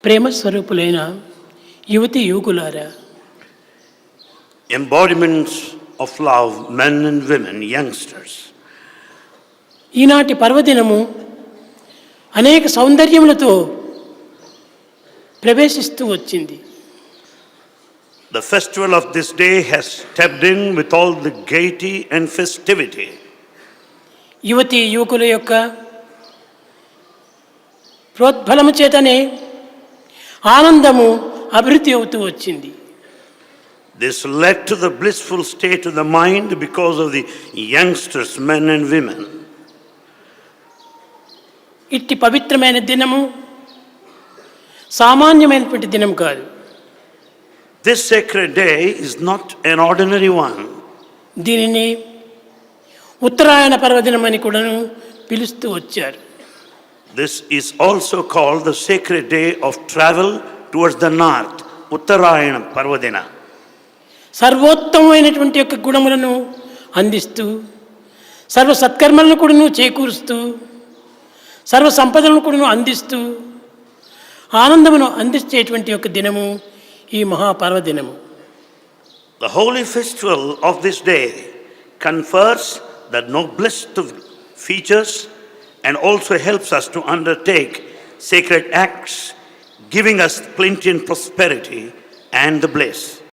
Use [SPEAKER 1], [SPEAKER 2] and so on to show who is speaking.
[SPEAKER 1] ప్రేమ స్వరూపులైన యువతి యువకులారా,
[SPEAKER 2] embodiments of love, men and women, youngsters.
[SPEAKER 1] ఈనాటి పర్వదినము అనేక సౌందర్యములతో ప్రవేశిస్తూ వచ్చింది.
[SPEAKER 2] The festival of this day has stepped in with all the gaiety and festivity.
[SPEAKER 1] యువతి యువకుల యొక్క ప్రోద్బలము చేతనే ఆనందము అభివృద్ధి అవుతూ వచ్చింది.
[SPEAKER 2] This led to the blissful state of the mind because of the youngsters, men and women.
[SPEAKER 1] ఇట్టి పవిత్రమైన దినము సామాన్యమైనటువంటి దినం కాదు.
[SPEAKER 2] This sacred day is not an ordinary one.
[SPEAKER 1] దీనిని ఉత్తరాయణ పర్వదినం అని కూడాను పిలుస్తూ వచ్చారు.
[SPEAKER 2] This is also called the sacred day of travel towards the north, Uttarayana Parvadina.
[SPEAKER 1] సర్వోత్తమైనటువంటి యొక్క గుణములను అందిస్తూ, సర్వ సత్కర్మలను కూడాను చేకూరుస్తూ, సర్వ సంపదలను కూడాను అందిస్తూ, ఆనందమును అందించేటువంటి యొక్క దినము ఈ మహాపర్వదినము.
[SPEAKER 2] The holy festival of this day confers the noblest of features and also helps us to undertake sacred acts, giving us plenty and prosperity and the bliss.